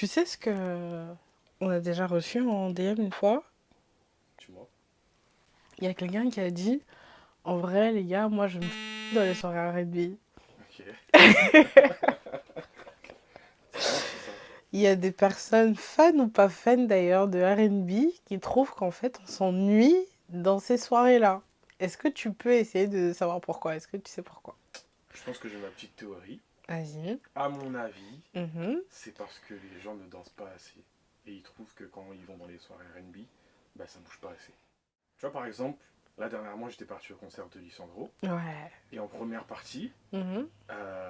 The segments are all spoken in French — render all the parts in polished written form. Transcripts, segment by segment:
Tu sais ce que on a déjà reçu en DM une fois? Tu vois. Il y a quelqu'un qui a dit, en vrai, les gars, moi, je me dans les soirées R&B. Ok. C'est bien dit ça. Il y a des personnes fans ou pas fans d'ailleurs de R&B qui trouvent qu'en fait, on s'ennuie dans ces soirées-là. Est-ce que tu peux essayer de savoir pourquoi? Est-ce que tu sais pourquoi? Je pense que j'ai ma petite théorie. Vas-y. À mon avis, Mhm. c'est parce que les gens ne dansent pas assez. Et ils trouvent que quand ils vont dans les soirées R&B, bah ça bouge pas assez. Tu vois, par exemple, là dernièrement, j'étais parti au concert de Lissandro. Ouais. Et en première partie, Mhm.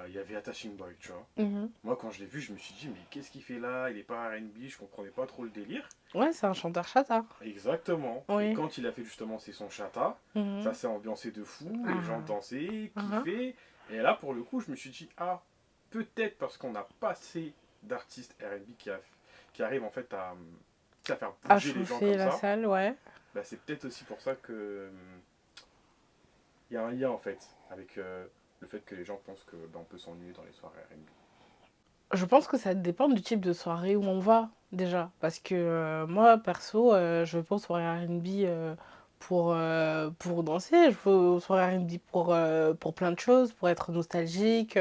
il y avait Attaching Boy, tu vois. Mhm. Moi, quand je l'ai vu, je me suis dit, mais qu'est-ce qu'il fait là? Il est pas R&B, je comprenais pas trop le délire. Ouais, c'est un chanteur chata. Exactement. Et Oui. quand il a fait justement ses sons chata, ça Mhm. s'est ambiancé de fou, les gens Ah. dansaient, Ah. kiffaient. Et là, pour le coup, je me suis dit, ah, peut-être parce qu'on n'a pas assez d'artistes R&B qui arrivent en fait à faire À bouger les gens chauffer comme la ça, salle, ouais. bah, c'est peut-être aussi pour ça que il y a un lien en fait avec le fait que les gens pensent que bah, on peut s'ennuyer dans les soirées R&B. Je pense que ça dépend du type de soirée où on va, déjà. Parce que moi, perso, je vais pas aux soirées R&B pour danser. Je vais aux soirées R&B pour plein de choses, pour être nostalgique,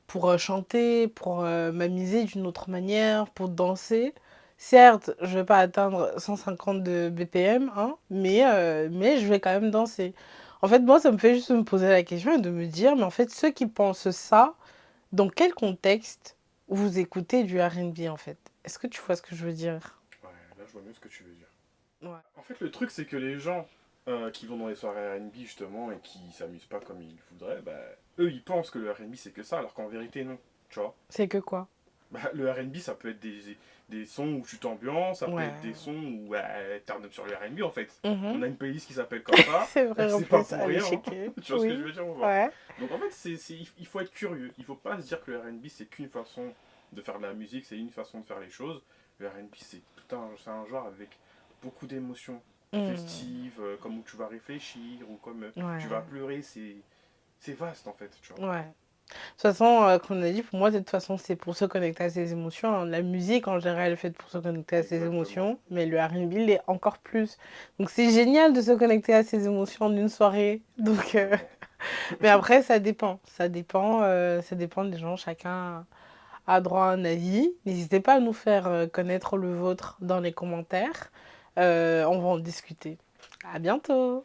pour chanter, pour m'amuser d'une autre manière, pour danser. Certes, je vais pas atteindre 150 de BPM, hein, mais je vais quand même danser. En fait, moi, ça me fait juste me poser la question et de me dire, mais en fait, ceux qui pensent ça, dans quel contexte vous écoutez du R&B en fait? Est-ce que tu vois ce que je veux dire? Ouais, là je vois mieux ce que tu veux dire. Ouais. En fait, le truc, c'est que les gens qui vont dans les soirées R&B justement et qui s'amusent pas comme ils voudraient, bah, eux ils pensent que le R&B c'est que ça, alors qu'en vérité non. Tu vois, C'est que quoi? bah, le R&B ça peut être des sons où tu t'ambiances, ça peut être des Ouais. sons où turn up sur le R&B en fait. On Mhm. a une playlist qui s'appelle comme ça, C'est vrai en c'est pas plus, pour allez rien, hein. checker. Tu vois ce que je Oui. veux dire ou pas? Ouais. Donc en fait, il faut être curieux, il faut pas se dire que le R&B c'est qu'une façon de faire de la musique, c'est une façon de faire les choses. Le R&B c'est un genre avec beaucoup d'émotions Hmm. festives, comme où tu vas réfléchir ou comme tu vas Ouais. pleurer, c'est vaste en fait, tu vois. Ouais. De toute façon, comme on a dit, pour moi, de toute façon, c'est pour se connecter à ses émotions, hein. La musique, en général, est faite pour se connecter à ses Exactement. émotions, mais le R&B l'est encore plus. Donc, c'est génial de se connecter à ses émotions en une soirée. Donc, Exactement. mais après, ça dépend. Ça dépend des gens. Chacun a droit à un avis. N'hésitez pas à nous faire connaître le vôtre dans les commentaires. On va en discuter. À bientôt!